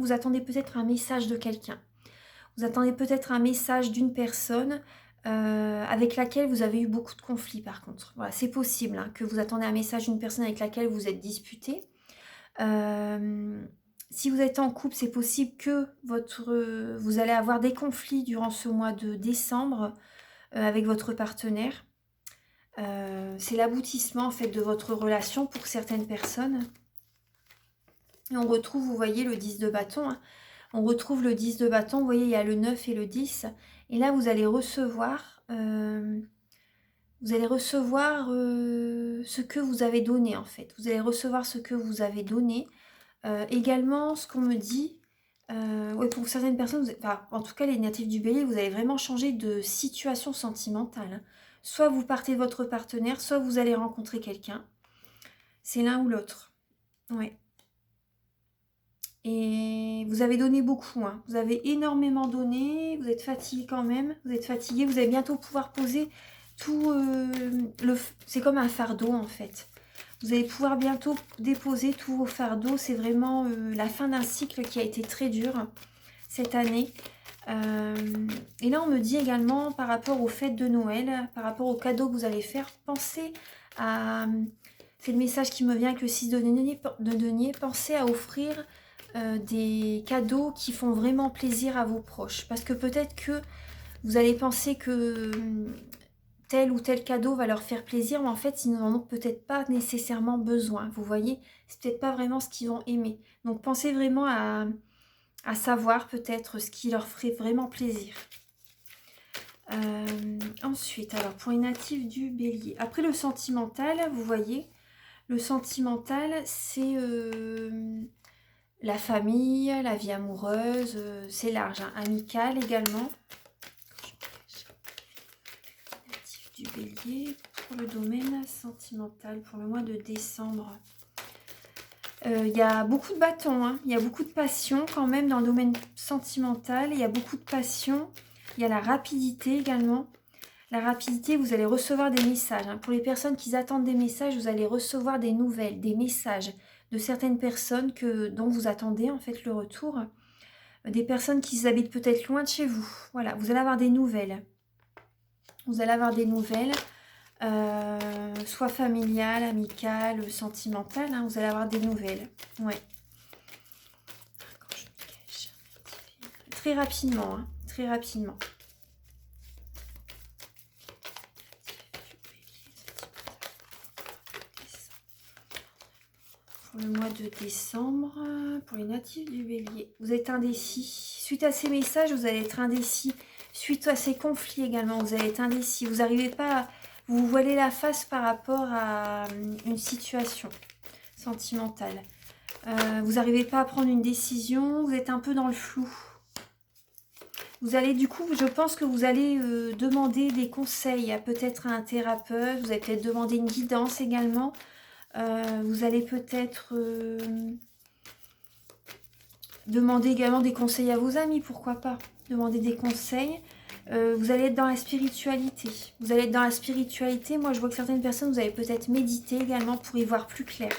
Vous attendez peut-être un message de quelqu'un. Vous attendez peut-être un message d'une personne avec laquelle vous avez eu beaucoup de conflits par contre. Voilà, c'est possible hein, que vous attendez un message d'une personne avec laquelle vous êtes disputé. Si vous êtes en couple, c'est possible que vous allez avoir des conflits durant ce mois de décembre avec votre partenaire. C'est l'aboutissement en fait de votre relation pour certaines personnes. Et on retrouve, vous voyez, le 10 de bâton. Hein. On retrouve le 10 de bâton, vous voyez, il y a le 9 et le 10. Et là, vous allez recevoir, ce que vous avez donné, en fait. Vous allez recevoir ce que vous avez donné. Également, ce qu'on me dit, ouais, pour certaines personnes, enfin, en tout cas, les natifs du bélier, vous allez vraiment changer de situation sentimentale. Hein. Soit vous partez de votre partenaire, soit vous allez rencontrer quelqu'un. C'est l'un ou l'autre. Ouais. Et vous avez donné beaucoup, hein. Vous avez énormément donné, vous êtes fatigué quand même, vous êtes fatigué, vous allez bientôt pouvoir poser tout c'est comme un fardeau en fait. Vous allez pouvoir bientôt déposer tous vos fardeaux, c'est vraiment la fin d'un cycle qui a été très dur cette année. Et là on me dit également par rapport aux fêtes de Noël, par rapport aux cadeaux que vous allez faire, pensez à... C'est le message qui me vient avec le 6 de denier, pensez à offrir des cadeaux qui font vraiment plaisir à vos proches. Parce que peut-être que vous allez penser que tel ou tel cadeau va leur faire plaisir, mais en fait, ils n'en ont peut-être pas nécessairement besoin. Vous voyez, c'est peut-être pas vraiment ce qu'ils vont aimer. Donc pensez vraiment à savoir peut-être ce qui leur ferait vraiment plaisir. Ensuite, alors pour les natifs du bélier. Après le sentimental, vous voyez, le sentimental, c'est... la famille, la vie amoureuse, c'est large, hein. Amical également. Natif du bélier pour le domaine sentimental, pour le mois de décembre. Il y a beaucoup de bâtons, hein. Il y a beaucoup de passion quand même dans le domaine sentimental. Il y a beaucoup de passion. Il y a la rapidité également. La rapidité, vous allez recevoir des messages. Hein. Pour les personnes qui attendent des messages, vous allez recevoir des nouvelles, des messages de certaines personnes dont vous attendez en fait le retour. Des personnes qui habitent peut-être loin de chez vous. Voilà, vous allez avoir des nouvelles. Vous allez avoir des nouvelles, soit familiales, amicales, sentimentales. Hein, vous allez avoir des nouvelles. Ouais. Très rapidement, hein, très rapidement. Pour le mois de décembre, pour les natifs du bélier, vous êtes indécis. Suite à ces messages, vous allez être indécis. Suite à ces conflits également, vous allez être indécis. Vous n'arrivez pas, vous vous voilez la face par rapport à une situation sentimentale. Vous n'arrivez pas à prendre une décision, vous êtes un peu dans le flou. Vous allez du coup, je pense que vous allez demander des conseils à peut-être un thérapeute. Vous allez peut-être demander une guidance également. Vous allez peut-être demander également des conseils à vos amis, pourquoi pas. Demander des conseils. Vous allez être dans la spiritualité. Vous allez être dans la spiritualité. Moi, je vois que certaines personnes, vous allez peut-être méditer également pour y voir plus clair.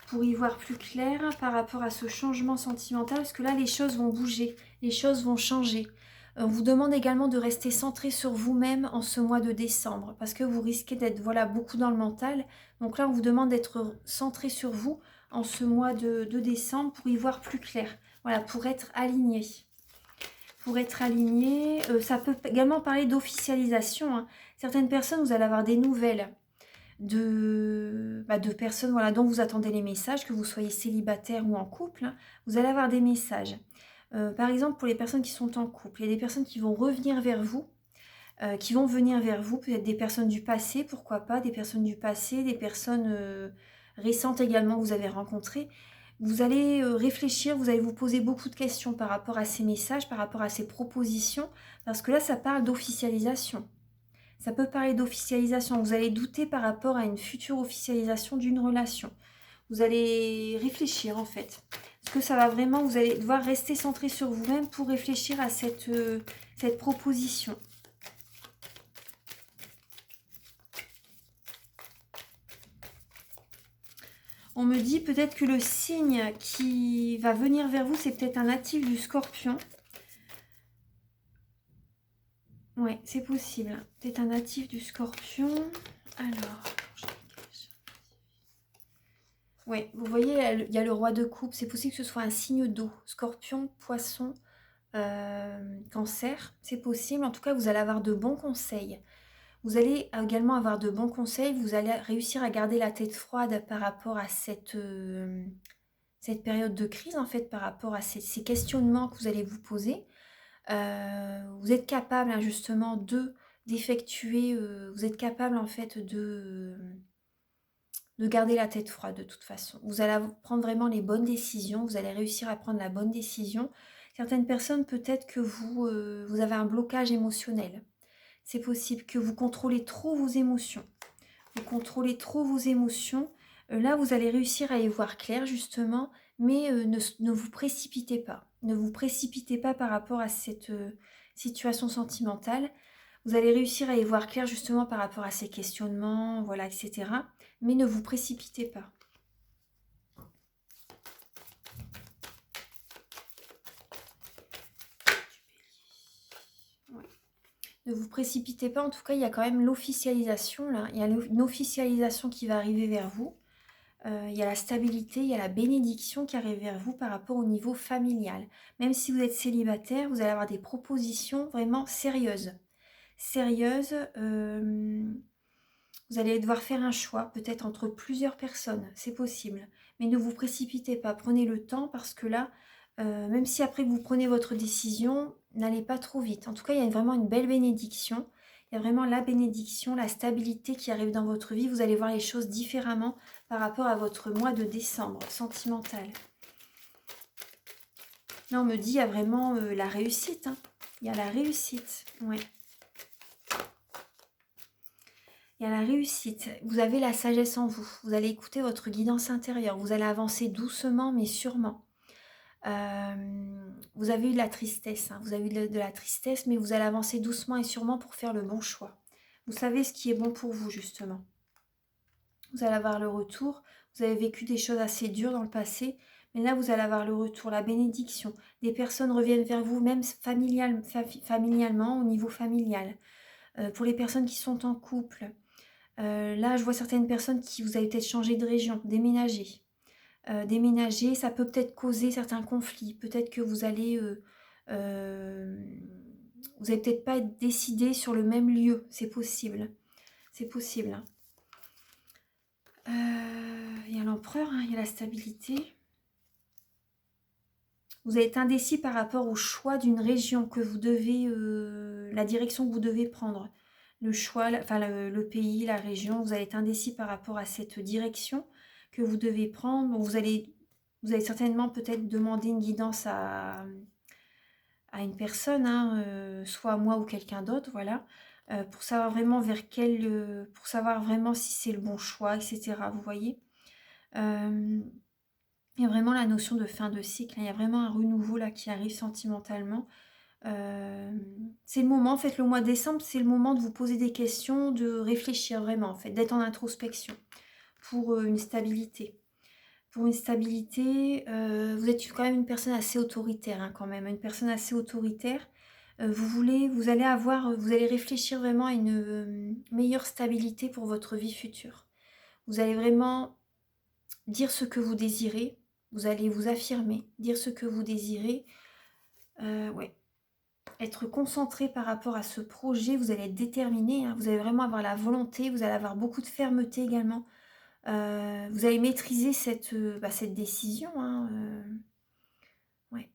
Pour y voir plus clair par rapport à ce changement sentimental, parce que là, les choses vont bouger, les choses vont changer. On vous demande également de rester centré sur vous-même en ce mois de décembre, parce que vous risquez d'être beaucoup dans le mental. Donc là, on vous demande d'être centré sur vous en ce mois de décembre pour y voir plus clair. Voilà, pour être aligné. Pour être aligné, ça peut également parler d'officialisation. Hein. Certaines personnes, vous allez avoir des nouvelles de personnes dont vous attendez les messages, que vous soyez célibataire ou en couple, hein, vous allez avoir des messages. Par exemple, pour les personnes qui sont en couple, il y a des personnes qui vont revenir vers vous, peut-être des personnes du passé, pourquoi pas, des personnes du passé, des personnes récentes également que vous avez rencontrées. Vous allez réfléchir, vous allez vous poser beaucoup de questions par rapport à ces messages, par rapport à ces propositions, parce que là, ça parle d'officialisation. Ça peut parler d'officialisation. Vous allez douter par rapport à une future officialisation d'une relation. Vous allez réfléchir en fait. Parce que ça va vraiment, vous allez devoir rester centré sur vous-même pour réfléchir à cette proposition. On me dit peut-être que le signe qui va venir vers vous, c'est peut-être un natif du Scorpion. Ouais, c'est possible. Peut-être un natif du Scorpion. Alors... Ouais, vous voyez, il y a le roi de coupe. C'est possible que ce soit un signe d'eau. Scorpion, poisson, cancer. C'est possible. En tout cas, vous allez avoir de bons conseils. Vous allez également avoir de bons conseils. Vous allez réussir à garder la tête froide par rapport à cette période de crise, en fait, par rapport à ces questionnements que vous allez vous poser. Vous êtes capable, hein, justement, d'effectuer... vous êtes capable, en fait, de garder la tête froide de toute façon. Vous allez prendre vraiment les bonnes décisions, vous allez réussir à prendre la bonne décision. Certaines personnes, peut-être que vous avez un blocage émotionnel. C'est possible que vous contrôlez trop vos émotions. Vous contrôlez trop vos émotions. Là, vous allez réussir à y voir clair, justement, mais ne vous précipitez pas. Ne vous précipitez pas par rapport à cette situation sentimentale. Vous allez réussir à y voir clair, justement, par rapport à ces questionnements, voilà, etc. Mais ne vous précipitez pas. Ouais. Ne vous précipitez pas, en tout cas, il y a quand même l'officialisation, là. Il y a une officialisation qui va arriver vers vous. Il y a la stabilité, il y a la bénédiction qui arrive vers vous par rapport au niveau familial. Même si vous êtes célibataire, vous allez avoir des propositions vraiment sérieuses. Sérieuses, vous allez devoir faire un choix, peut-être entre plusieurs personnes, c'est possible. Mais ne vous précipitez pas, prenez le temps parce que là, même si après que vous prenez votre décision, n'allez pas trop vite. En tout cas, il y a vraiment une belle bénédiction. Il y a vraiment la bénédiction, la stabilité qui arrive dans votre vie. Vous allez voir les choses différemment par rapport à votre mois de décembre sentimental. Là, on me dit, il y a vraiment la réussite. Hein. Il y a la réussite, ouais. Il y a la réussite. Vous avez la sagesse en vous. Vous allez écouter votre guidance intérieure. Vous allez avancer doucement, mais sûrement. Vous avez eu de la tristesse. Hein. Vous avez eu de la tristesse, mais vous allez avancer doucement et sûrement pour faire le bon choix. Vous savez ce qui est bon pour vous, justement. Vous allez avoir le retour. Vous avez vécu des choses assez dures dans le passé. Mais là, vous allez avoir le retour, la bénédiction. Des personnes reviennent vers vous, même familialement, au niveau familial. Pour les personnes qui sont en couple, là, je vois certaines personnes qui vous avez peut-être changé de région, déménager. Déménager, ça peut peut-être causer certains conflits. Peut-être que vous allez... vous n'allez peut-être pas être décidé sur le même lieu. C'est possible. C'est possible. Hein. Il y a l'empereur, hein, il y a la stabilité. Vous êtes indécis par rapport au choix d'une région que vous devez... la direction que vous devez prendre. Le choix, enfin le pays, la région, vous allez être indécis par rapport à cette direction que vous devez prendre. Bon, vous allez certainement peut-être demander une guidance à une personne, hein, soit à moi ou quelqu'un d'autre, voilà, pour savoir vraiment pour savoir vraiment si c'est le bon choix, etc. Vous voyez, il y a vraiment la notion de fin de cycle, hein, il y a vraiment un renouveau là qui arrive sentimentalement. C'est le moment, en fait, le mois de décembre, c'est le moment de vous poser des questions, de réfléchir vraiment, en fait, d'être en introspection pour une stabilité. Pour une stabilité, vous êtes quand même une personne assez autoritaire, hein, quand même, une personne assez autoritaire. Vous allez réfléchir vraiment à une meilleure stabilité pour votre vie future. Vous allez vraiment dire ce que vous désirez, vous allez vous affirmer, dire ce que vous désirez, ouais. Être concentré par rapport à ce projet, vous allez être déterminé, hein, vous allez vraiment avoir la volonté, vous allez avoir beaucoup de fermeté également. Vous allez maîtriser cette décision. Hein, ouais.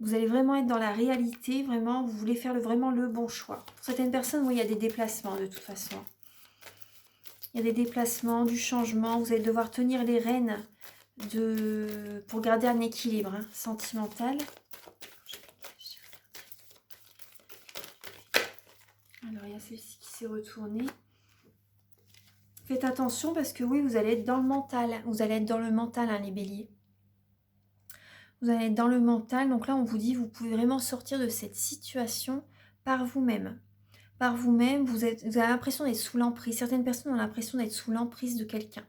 Vous allez vraiment être dans la réalité, vraiment, vous voulez faire vraiment le bon choix. Pour certaines personnes, oui, il y a des déplacements de toute façon. Il y a des déplacements, du changement, vous allez devoir tenir les rênes pour garder un équilibre hein, sentimental. Alors, il y a celle-ci qui s'est retournée. Faites attention parce que oui, vous allez être dans le mental. Vous allez être dans le mental, hein, les béliers. Vous allez être dans le mental. Donc là, on vous dit, vous pouvez vraiment sortir de cette situation par vous-même. Par vous-même, vous avez l'impression d'être sous l'emprise. Certaines personnes ont l'impression d'être sous l'emprise de quelqu'un.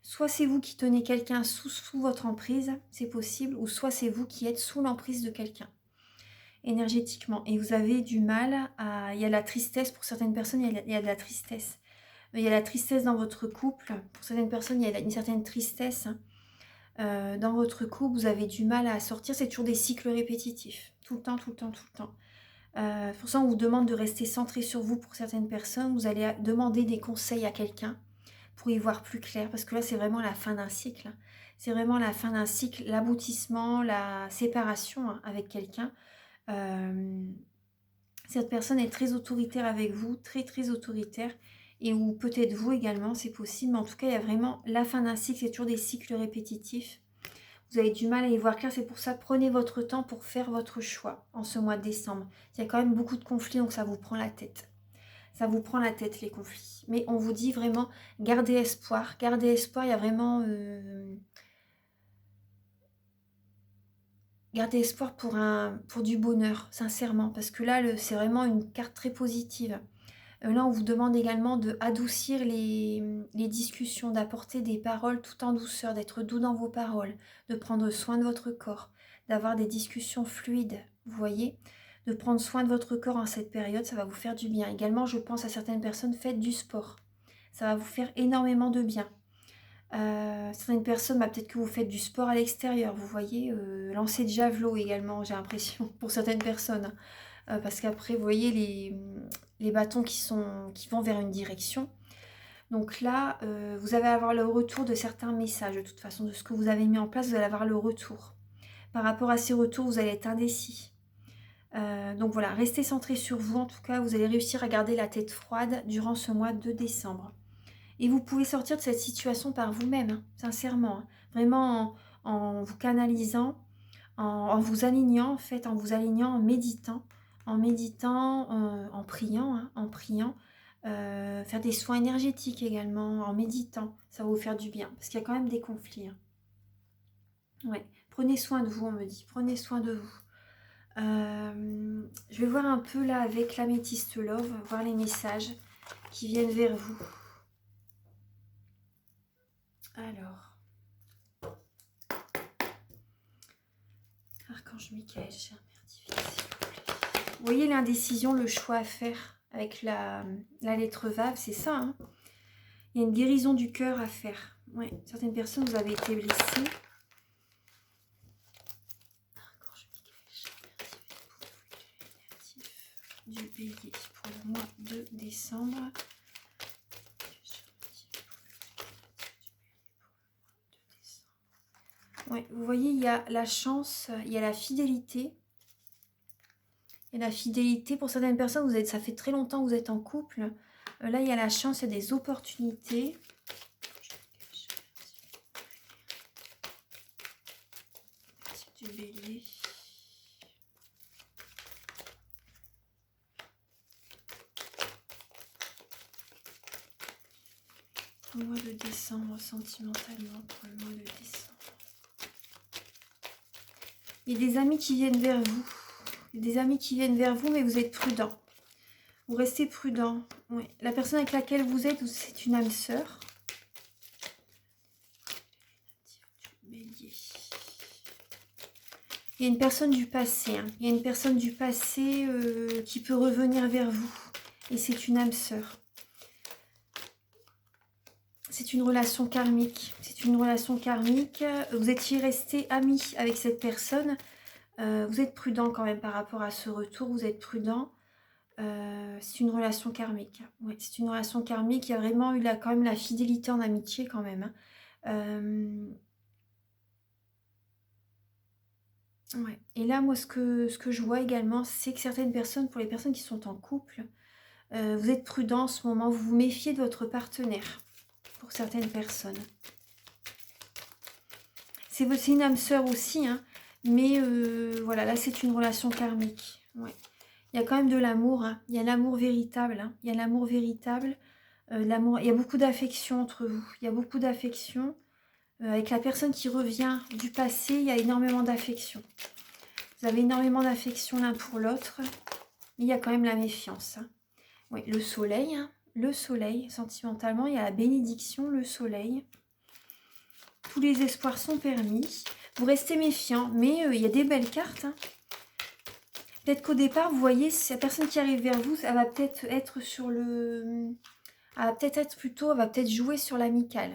Soit c'est vous qui tenez quelqu'un sous votre emprise, c'est possible, ou soit c'est vous qui êtes sous l'emprise de quelqu'un, énergétiquement. Et vous avez du mal à... Il y a la tristesse, pour certaines personnes, il y a de la tristesse. Il y a la tristesse dans votre couple. Pour certaines personnes, il y a une certaine tristesse. Dans votre couple, vous avez du mal à sortir. C'est toujours des cycles répétitifs. Tout le temps, tout le temps, tout le temps. Pour ça, on vous demande de rester centré sur vous pour certaines personnes. Vous allez demander des conseils à quelqu'un pour y voir plus clair. Parce que là, c'est vraiment la fin d'un cycle. C'est vraiment la fin d'un cycle, l'aboutissement, la séparation avec quelqu'un. Cette personne est très autoritaire avec vous, très très autoritaire. Et ou peut-être vous également, c'est possible. Mais en tout cas, il y a vraiment la fin d'un cycle. C'est toujours des cycles répétitifs. Vous avez du mal à y voir clair, c'est pour ça prenez votre temps pour faire votre choix en ce mois de décembre. Il y a quand même beaucoup de conflits, donc ça vous prend la tête. Ça vous prend la tête, les conflits. Mais on vous dit vraiment, gardez espoir. Gardez espoir, il y a vraiment... Gardez espoir pour du bonheur, sincèrement. Parce que là, c'est vraiment une carte très positive. Là, on vous demande également de adoucir les discussions, d'apporter des paroles tout en douceur, d'être doux dans vos paroles, de prendre soin de votre corps, d'avoir des discussions fluides, vous voyez, de prendre soin de votre corps en cette période, ça va vous faire du bien. Également, je pense à certaines personnes, faites du sport. Ça va vous faire énormément de bien. Certaines personnes, peut-être que vous faites du sport à l'extérieur, vous voyez, lancer de javelot également, j'ai l'impression, pour certaines personnes. Parce qu'après, vous voyez les bâtons qui vont vers une direction. Donc là, vous allez avoir le retour de certains messages. De toute façon, de ce que vous avez mis en place, vous allez avoir le retour. Par rapport à ces retours, vous allez être indécis. Donc voilà, restez centré sur vous. En tout cas, vous allez réussir à garder la tête froide durant ce mois de décembre. Et vous pouvez sortir de cette situation par vous-même, hein, sincèrement. Hein. Vraiment en vous canalisant, en vous alignant, en fait, en vous alignant, en méditant, en priant, hein, en priant. Faire des soins énergétiques également, en méditant, ça va vous faire du bien, parce qu'il y a quand même des conflits. Hein. Ouais. Prenez soin de vous, on me dit, prenez soin de vous. Je vais voir un peu là avec l'améthyste love, voir les messages qui viennent vers vous. Alors, Archange Michael, cher Père divin, s'il vous plaît. Vous voyez l'indécision, le choix à faire avec la lettre Vav, c'est ça. Hein, il y a une guérison du cœur à faire. Ouais, certaines personnes, vous avez été blessées. Archange Michael, cher Père divin, du bélier pour le mois de décembre. Ouais, vous voyez, il y a la chance, il y a la fidélité. Il y a la fidélité. Pour certaines personnes, ça fait très longtemps que vous êtes en couple. Là, il y a la chance, il y a des opportunités. Du bélier. Pour le mois de décembre, sentimentalement, pour le mois de décembre. Il y a des amis qui viennent vers vous. Il y a des amis qui viennent vers vous, mais vous êtes prudent. Vous restez prudent. Oui. La personne avec laquelle vous êtes, c'est une âme sœur. Bélier. Il y a une personne du passé. Hein. Il y a une personne du passé qui peut revenir vers vous. Et c'est une âme sœur. C'est une relation karmique. C'est une relation karmique. Vous étiez resté amis avec cette personne. Vous êtes prudent quand même par rapport à ce retour. Vous êtes prudent. C'est une relation karmique. Ouais, c'est une relation karmique. Il y a vraiment eu quand même la fidélité en amitié quand même. Hein. Ouais. Et là, moi, ce que je vois également, c'est que certaines personnes, pour les personnes qui sont en couple, vous êtes prudent en ce moment. Vous vous méfiez de votre partenaire. Pour certaines personnes. C'est une âme sœur aussi, hein, mais voilà, là c'est une relation karmique. Ouais. Il y a quand même de l'amour, hein. Il y a l'amour véritable. Hein. Il y a l'amour véritable. L'amour. Il y a beaucoup d'affection entre vous. Il y a beaucoup d'affection. Avec la personne qui revient du passé, il y a énormément d'affection. Vous avez énormément d'affection l'un pour l'autre, mais il y a quand même la méfiance. Hein. Oui, le soleil, hein. Le soleil, sentimentalement, il y a la bénédiction, le soleil. Tous les espoirs sont permis. Vous restez méfiant, mais il y a des belles cartes. Hein. Peut-être qu'au départ, vous voyez, si la personne qui arrive vers vous, elle va peut-être être sur le... Elle va peut-être être plutôt... Elle va peut-être jouer sur l'amical,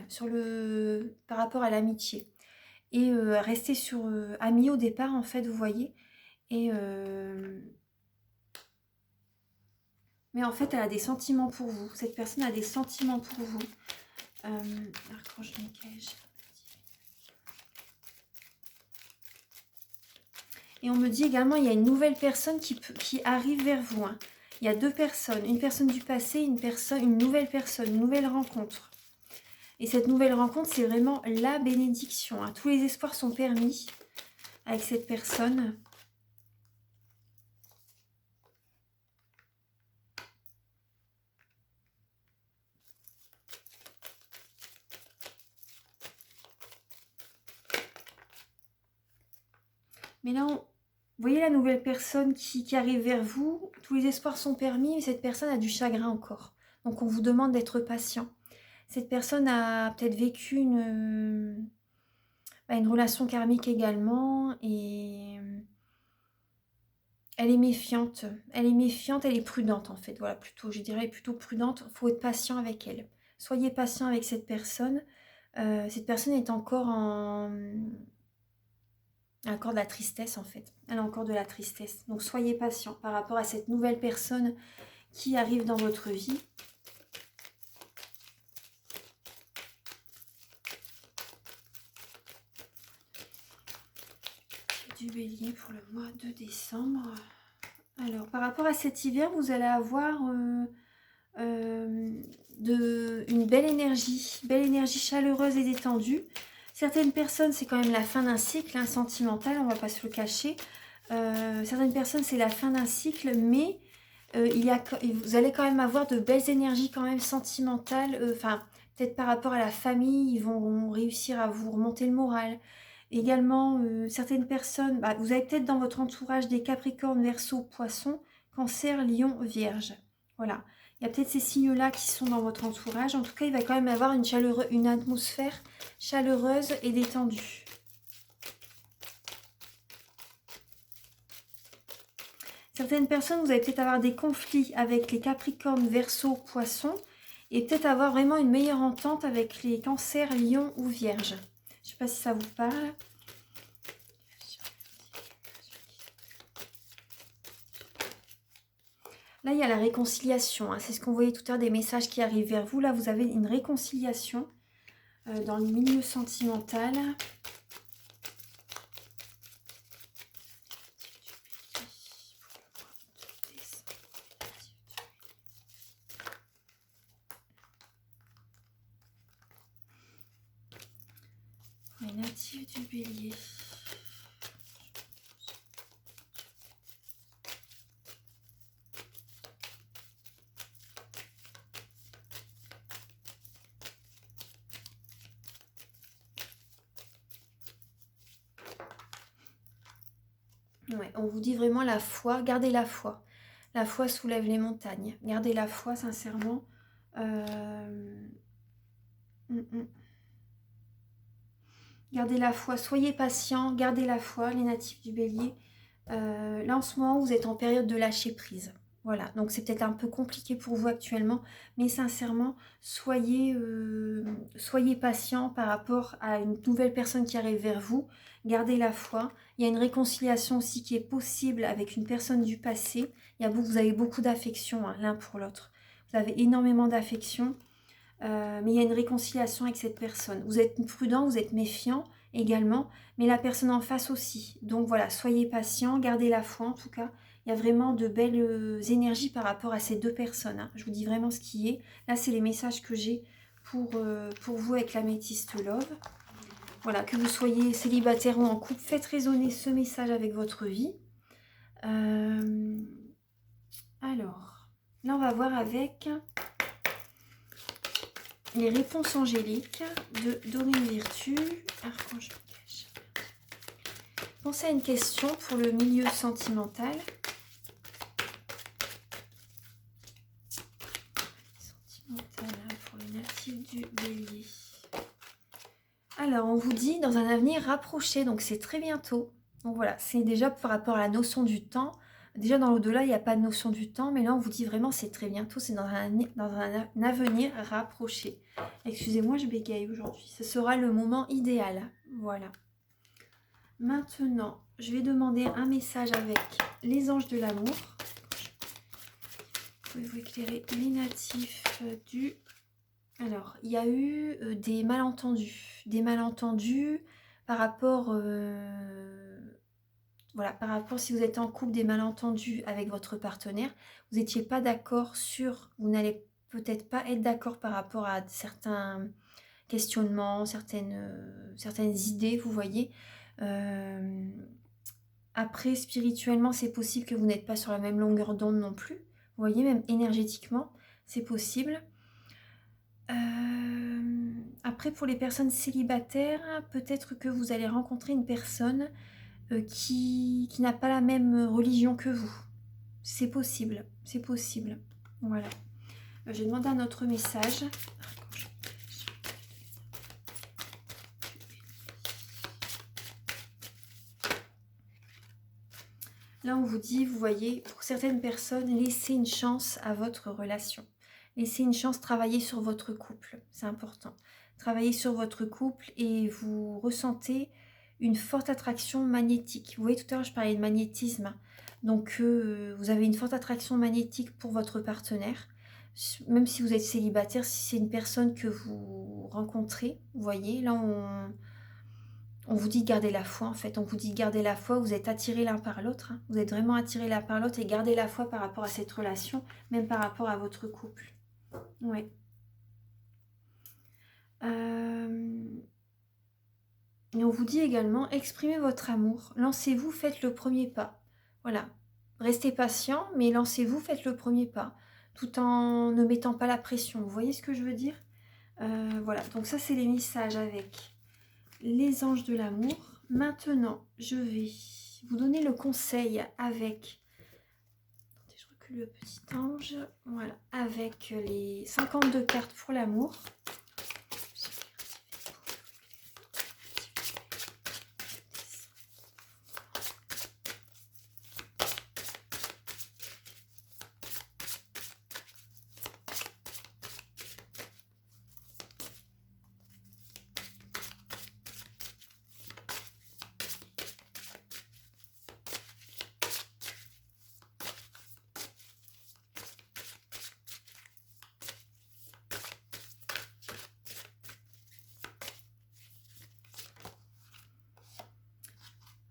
par rapport à l'amitié. Et rester sur ami au départ, en fait, vous voyez. Et... Mais en fait, elle a des sentiments pour vous. Cette personne a des sentiments pour vous. Archange Michael. Et on me dit également, il y a une nouvelle personne qui arrive vers vous. Hein. Il y a deux personnes. Une personne du passé, une nouvelle personne, une nouvelle rencontre. Et cette nouvelle rencontre, c'est vraiment la bénédiction. Hein. Tous les espoirs sont permis avec cette personne. Mais là, vous voyez la nouvelle personne qui arrive vers vous, tous les espoirs sont permis, mais cette personne a du chagrin encore. Donc on vous demande d'être patient. Cette personne a peut-être vécu une relation karmique également, et elle est méfiante. Elle est méfiante, elle est prudente en fait. Voilà, plutôt, je dirais plutôt prudente. Il faut être patient avec elle. Soyez patient avec cette personne. Cette personne est encore encore de la tristesse en fait. Elle a encore de la tristesse. Donc soyez patient par rapport à cette nouvelle personne qui arrive dans votre vie. Du Bélier pour le mois de décembre. Alors par rapport à cet hiver, vous allez avoir une belle énergie chaleureuse et détendue. Certaines personnes, c'est quand même la fin d'un cycle sentimental, on va pas se le cacher. Certaines personnes, c'est la fin d'un cycle, mais vous allez quand même avoir de belles énergies quand même sentimentales. Peut-être par rapport à la famille, ils vont réussir à vous remonter le moral. Également, certaines personnes, vous avez peut-être dans votre entourage des Capricornes, Verseaux, Poissons, Cancer, Lion, Vierge. Voilà. Il y a peut-être ces signes-là qui sont dans votre entourage. En tout cas, il va quand même avoir une atmosphère chaleureuse et détendue. Certaines personnes, vous allez peut-être avoir des conflits avec les Capricornes, Verseaux, Poissons, et peut-être avoir vraiment une meilleure entente avec les Cancers, Lions ou Vierges. Je ne sais pas si ça vous parle. Là, il y a la réconciliation. Hein. C'est ce qu'on voyait tout à l'heure des messages qui arrivent vers vous. Là, vous avez une réconciliation dans le milieu sentimental. Les natifs du Bélier. Ouais, on vous dit vraiment la foi, gardez la foi. La foi soulève les montagnes. Gardez la foi, sincèrement. Gardez la foi, soyez patients, gardez la foi, les natifs du Bélier. Là, en ce moment, vous êtes en période de lâcher prise. Voilà, donc c'est peut-être un peu compliqué pour vous actuellement, mais sincèrement, soyez patients par rapport à une nouvelle personne qui arrive vers vous. Gardez la foi. Il y a une réconciliation aussi qui est possible avec une personne du passé. Vous avez beaucoup d'affection l'un pour l'autre. Vous avez énormément d'affection, mais il y a une réconciliation avec cette personne. Vous êtes prudent, vous êtes méfiant également, mais la personne en face aussi. Donc voilà, soyez patient, gardez la foi en tout cas. Il y a vraiment de belles énergies par rapport à ces deux personnes. Hein. Je vous dis vraiment ce qui est. Là, c'est les messages que j'ai pour vous avec l'Améthyste Love. Voilà, que vous soyez célibataire ou en couple, faites résonner ce message avec votre vie. Alors, là, on va voir avec les réponses angéliques de Dorine Virtue, Archange Michael. Pensez à une question pour le milieu sentimental. Sentimental pour les natifs du Bélier. Alors, on vous dit dans un avenir rapproché, donc c'est très bientôt. Donc voilà, c'est déjà par rapport à la notion du temps. Déjà dans l'au-delà, il n'y a pas de notion du temps, mais là on vous dit vraiment c'est très bientôt, c'est dans un avenir rapproché. Excusez-moi, je bégaye aujourd'hui. Ce sera le moment idéal. Voilà. Maintenant, je vais demander un message avec les anges de l'amour. Pouvez-vous éclairer les natifs du... Alors, il y a eu des malentendus par rapport, voilà, par rapport si vous êtes en couple, des malentendus avec votre partenaire, vous n'étiez pas d'accord sur, vous n'allez peut-être pas être d'accord par rapport à certains questionnements, certaines idées, vous voyez. Après, spirituellement, c'est possible que vous n'êtes pas sur la même longueur d'onde non plus. Vous voyez, même énergétiquement, c'est possible. Après, pour les personnes célibataires, peut-être que vous allez rencontrer une personne qui n'a pas la même religion que vous. C'est possible, c'est possible. Voilà. J'ai demandé un autre message. Là, on vous dit, vous voyez, pour certaines personnes, laissez une chance à votre relation. Laissez une chance, travailler sur votre couple, c'est important. Travaillez sur votre couple et vous ressentez une forte attraction magnétique. Vous voyez, tout à l'heure, je parlais de magnétisme. Donc, vous avez une forte attraction magnétique pour votre partenaire. Même si vous êtes célibataire, si c'est une personne que vous rencontrez, vous voyez, là, on vous dit de garder la foi, en fait. On vous dit de garder la foi, vous êtes attirés l'un par l'autre. Hein. Vous êtes vraiment attirés l'un par l'autre et gardez la foi par rapport à cette relation, même par rapport à votre couple. Ouais. Et on vous dit également, exprimez votre amour, lancez-vous, faites le premier pas. Voilà. Restez patient, mais lancez-vous, faites le premier pas, tout en ne mettant pas la pression. Vous voyez ce que je veux dire? Voilà, donc ça c'est les messages avec les anges de l'amour. Maintenant, je vais vous donner le conseil avec... Attendez, je recule le petit ange. Voilà, avec les 52 cartes pour l'amour.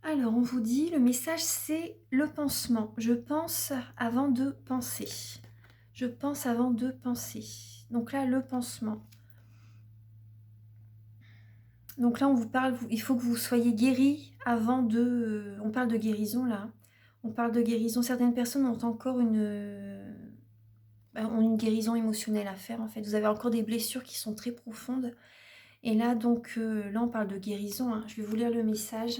Alors, on vous dit, le message, c'est le pansement. Je pense avant de penser. Je pense avant de penser. Donc là, le pansement. Donc là, on vous parle, il faut que vous soyez guéri avant de... on parle de guérison, là. On parle de guérison. Certaines personnes ont encore ont une guérison émotionnelle à faire, en fait. Vous avez encore des blessures qui sont très profondes. Et là, donc, là, on parle de guérison. Hein. Je vais vous lire le message.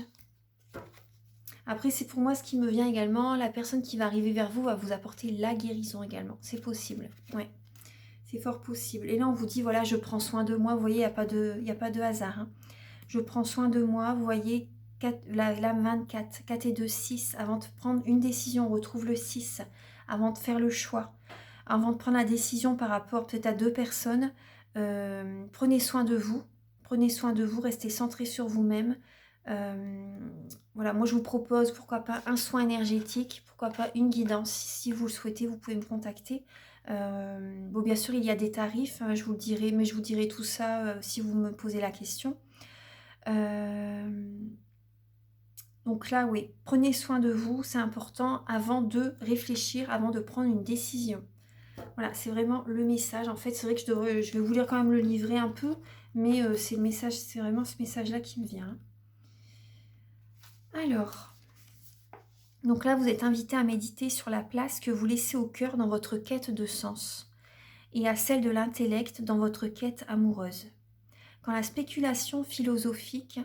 Après, c'est pour moi ce qui me vient également. La personne qui va arriver vers vous va vous apporter la guérison également. C'est possible. Ouais, c'est fort possible. Et là, on vous dit, voilà, je prends soin de moi. Vous voyez, il n'y a pas de hasard. Hein. Je prends soin de moi. Vous voyez, la 24, 4 et 2, 6. Avant de prendre une décision, on retrouve le 6. Avant de faire le choix. Avant de prendre la décision par rapport peut-être à deux personnes. Prenez soin de vous. Prenez soin de vous. Restez centré sur vous-même. Voilà, moi je vous propose pourquoi pas un soin énergétique, pourquoi pas une guidance. Si vous le souhaitez, vous pouvez me contacter. Bon, bien sûr, il y a des tarifs, hein, je vous le dirai, mais je vous dirai tout ça si vous me posez la question. Donc là, oui, prenez soin de vous, c'est important avant de réfléchir, avant de prendre une décision. Voilà, c'est vraiment le message. En fait, c'est vrai que je vais vous lire quand même le livret un peu, mais c'est le message, c'est vraiment ce message-là qui me vient. Alors, donc là, vous êtes invité à méditer sur la place que vous laissez au cœur dans votre quête de sens et à celle de l'intellect dans votre quête amoureuse. Quand la spéculation philosophique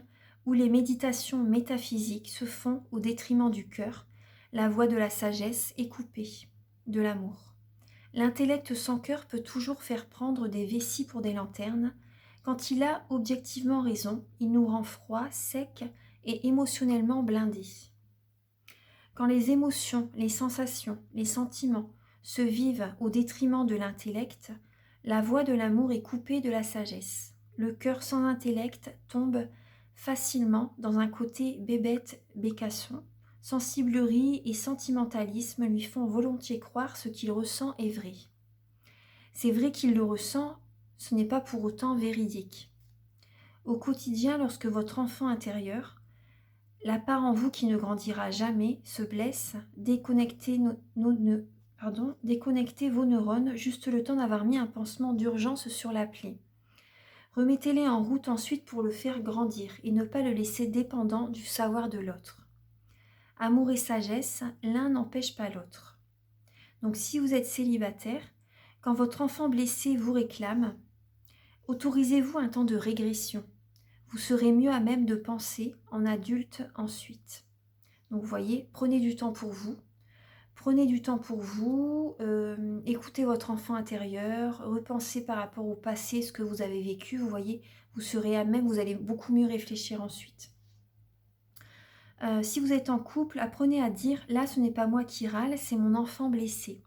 ou les méditations métaphysiques se font au détriment du cœur, la voie de la sagesse est coupée, de l'amour. L'intellect sans cœur peut toujours faire prendre des vessies pour des lanternes, Quand il a objectivement raison, il nous rend froid, sec et émotionnellement blindé. Quand les émotions, les sensations, les sentiments se vivent au détriment de l'intellect, la voix de l'amour est coupée de la sagesse. Le cœur sans intellect tombe facilement dans un côté bébête bécasson. Sensiblerie et sentimentalisme lui font volontiers croire ce qu'il ressent est vrai. C'est vrai qu'il le ressent, ce n'est pas pour autant véridique. Au quotidien, lorsque votre enfant intérieur, la part en vous qui ne grandira jamais, se blesse, déconnectez vos neurones juste le temps d'avoir mis un pansement d'urgence sur la plaie. Remettez-les en route ensuite pour le faire grandir et ne pas le laisser dépendant du savoir de l'autre. Amour et sagesse, l'un n'empêche pas l'autre. Donc si vous êtes célibataire, quand votre enfant blessé vous réclame, autorisez-vous un temps de régression. Vous serez mieux à même de penser en adulte ensuite. Donc vous voyez, prenez du temps pour vous. Prenez du temps pour vous, écoutez votre enfant intérieur, repensez par rapport au passé ce que vous avez vécu. Vous voyez, vous serez à même, vous allez beaucoup mieux réfléchir ensuite. Si vous êtes en couple, apprenez à dire « là, ce n'est pas moi qui râle, c'est mon enfant blessé.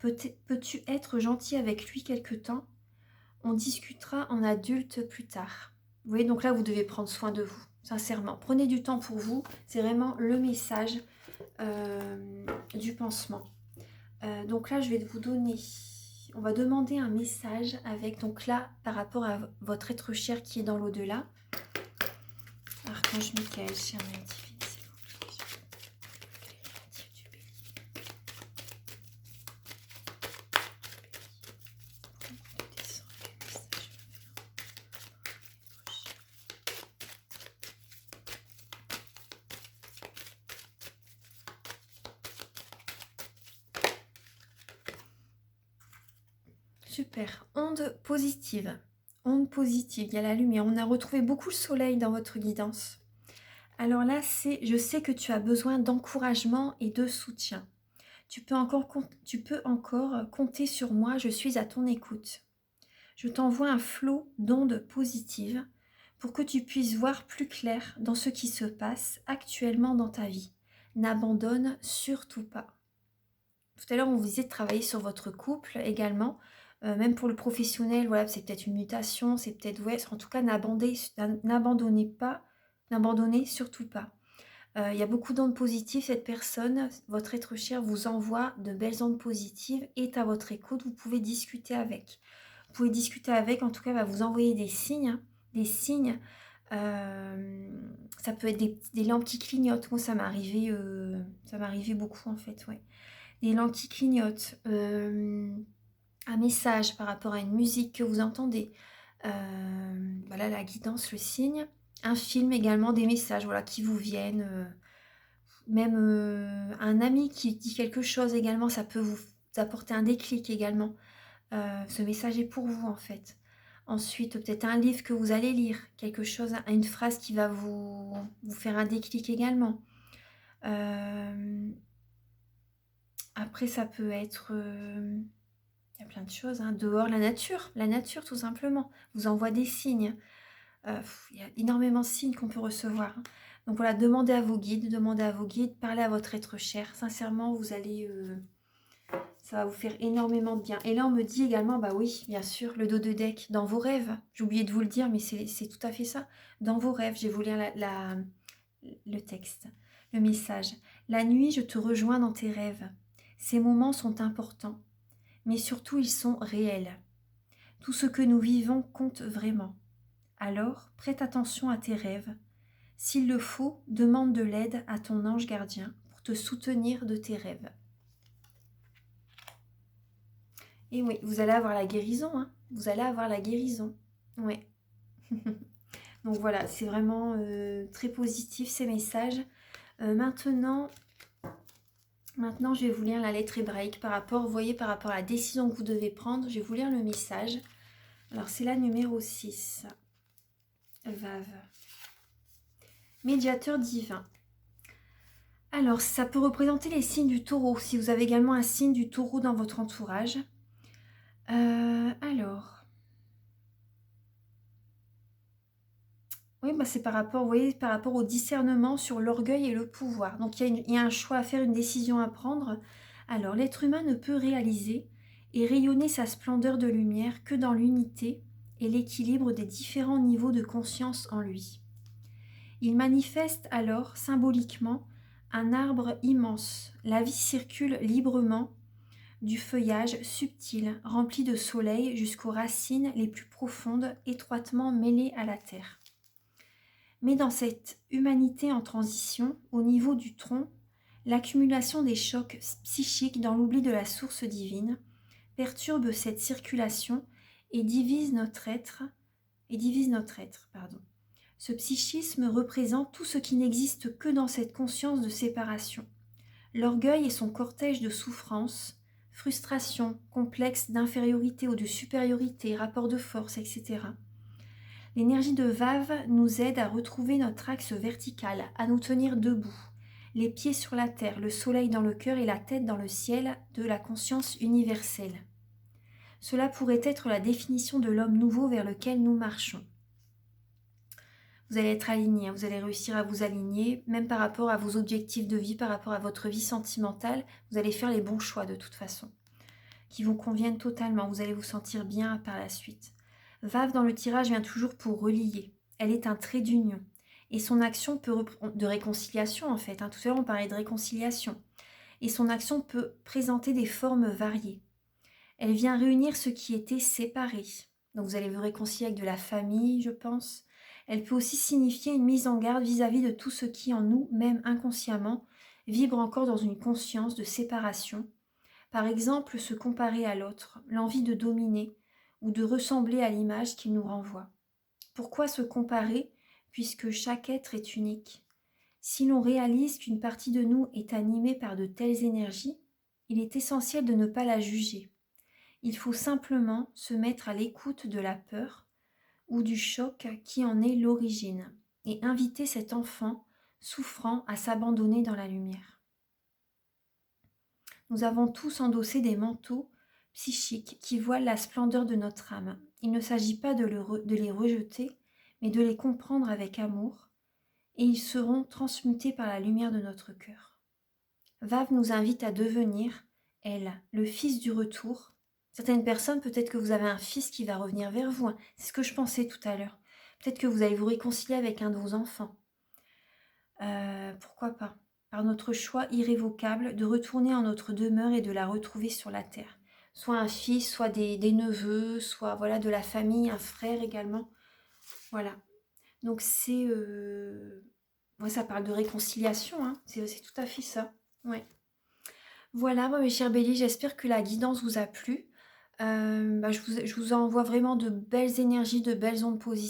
Peux-tu être gentil avec lui quelque temps? On discutera en adulte plus tard. » Vous voyez, donc là, vous devez prendre soin de vous, sincèrement. Prenez du temps pour vous, c'est vraiment le message du pansement. Donc là, je vais vous donner, on va demander un message avec, donc là, par rapport à votre être cher qui est dans l'au-delà. Archange Michael, cher divine, s'il vous plaît. Super, onde positive. Onde positive, il y a la lumière. On a retrouvé beaucoup le soleil dans votre guidance. Alors là, je sais que tu as besoin d'encouragement et de soutien. Tu peux encore compter sur moi, je suis à ton écoute. Je t'envoie un flot d'ondes positives pour que tu puisses voir plus clair dans ce qui se passe actuellement dans ta vie. N'abandonne surtout pas. Tout à l'heure, on vous disait de travailler sur votre couple également. Même pour le professionnel, voilà, c'est peut-être une mutation, c'est peut-être, ouais, en tout cas, n'abandonnez surtout pas. Il y a beaucoup d'ondes positives, cette personne, votre être cher vous envoie de belles ondes positives, est à votre écoute, vous pouvez discuter avec. Vous pouvez discuter avec, en tout cas, va vous envoyer des signes, ça peut être des lampes qui clignotent. Moi, ça m'est arrivé beaucoup en fait, ouais. Des lampes qui clignotent, un message par rapport à une musique que vous entendez, voilà la guidance, le signe, un film également, des messages voilà, qui vous viennent, même un ami qui dit quelque chose également, ça peut vous apporter un déclic également. Ce message est pour vous en fait. Ensuite, peut-être un livre que vous allez lire, quelque chose, une phrase qui va vous faire un déclic également. Après, ça peut être... il y a plein de choses, hein. Dehors, la nature tout simplement, vous envoie des signes. Il y a énormément de signes qu'on peut recevoir. Donc voilà, demandez à vos guides, parlez à votre être cher. Sincèrement, vous allez... ça va vous faire énormément de bien. Et là, on me dit également, bah oui, bien sûr, le dos de deck, dans vos rêves. J'ai oublié de vous le dire, mais c'est tout à fait ça. Dans vos rêves, je vais vous lire le texte, le message. La nuit, je te rejoins dans tes rêves. Ces moments sont importants, mais surtout, ils sont réels. Tout ce que nous vivons compte vraiment. Alors, prête attention à tes rêves. S'il le faut, demande de l'aide à ton ange gardien pour te soutenir de tes rêves. Et oui, vous allez avoir la guérison, hein. Vous allez avoir la guérison. Ouais. Donc voilà, c'est vraiment très positif ces messages. Maintenant, je vais vous lire la lettre hébraïque par rapport, vous voyez, par rapport à la décision que vous devez prendre. Je vais vous lire le message. Alors, c'est la numéro 6. Vave. Médiateur divin. Alors, ça peut représenter les signes du taureau, si vous avez également un signe du taureau dans votre entourage. Alors, Oui, bah, c'est par rapport, vous voyez, par rapport au discernement sur l'orgueil et le pouvoir. Donc il y a un choix à faire, une décision à prendre. Alors l'être humain ne peut réaliser et rayonner sa splendeur de lumière que dans l'unité et l'équilibre des différents niveaux de conscience en lui. Il manifeste alors symboliquement un arbre immense. La vie circule librement du feuillage subtil rempli de soleil jusqu'aux racines les plus profondes étroitement mêlées à la terre. Mais dans cette humanité en transition, au niveau du tronc, l'accumulation des chocs psychiques dans l'oubli de la source divine perturbe cette circulation et divise notre être, pardon. Ce psychisme représente tout ce qui n'existe que dans cette conscience de séparation. L'orgueil et son cortège de souffrances, frustrations, complexes d'infériorité ou de supériorité, rapports de force, etc. L'énergie de Vave nous aide à retrouver notre axe vertical, à nous tenir debout, les pieds sur la terre, le soleil dans le cœur et la tête dans le ciel de la conscience universelle. Cela pourrait être la définition de l'homme nouveau vers lequel nous marchons. Vous allez être aligné, vous allez réussir à vous aligner, même par rapport à vos objectifs de vie, par rapport à votre vie sentimentale, vous allez faire les bons choix de toute façon, qui vous conviennent totalement, vous allez vous sentir bien par la suite. Vave dans le tirage vient toujours pour relier, elle est un trait d'union, et son action de réconciliation en fait, tout à l'heure on parlait de réconciliation, et son action peut présenter des formes variées. Elle vient réunir ce qui était séparé, donc vous allez vous réconcilier avec de la famille, je pense. Elle peut aussi signifier une mise en garde vis-à-vis de tout ce qui en nous, même inconsciemment, vibre encore dans une conscience de séparation. Par exemple, se comparer à l'autre, l'envie de dominer ou de ressembler à l'image qu'il nous renvoie. Pourquoi se comparer puisque chaque être est unique? Si l'on réalise qu'une partie de nous est animée par de telles énergies, il est essentiel de ne pas la juger. Il faut simplement se mettre à l'écoute de la peur ou du choc qui en est l'origine et inviter cet enfant souffrant à s'abandonner dans la lumière. Nous avons tous endossé des manteaux psychiques qui voilent la splendeur de notre âme. Il ne s'agit pas de les rejeter, mais de les comprendre avec amour, et ils seront transmutés par la lumière de notre cœur. Vave nous invite à devenir, elle, le fils du retour. Certaines personnes, peut-être que vous avez un fils qui va revenir vers vous. C'est ce que je pensais tout à l'heure. Peut-être que vous allez vous réconcilier avec un de vos enfants. Pourquoi pas? Par notre choix irrévocable de retourner en notre demeure et de la retrouver sur la terre. Soit un fils, soit des neveux, soit voilà, de la famille, un frère également. Voilà. Donc c'est... Ouais, ça parle de réconciliation, hein. C'est tout à fait ça. Ouais. Voilà, mes chers béliers, j'espère que la guidance vous a plu. Je vous envoie vraiment de belles énergies, de belles ondes positives.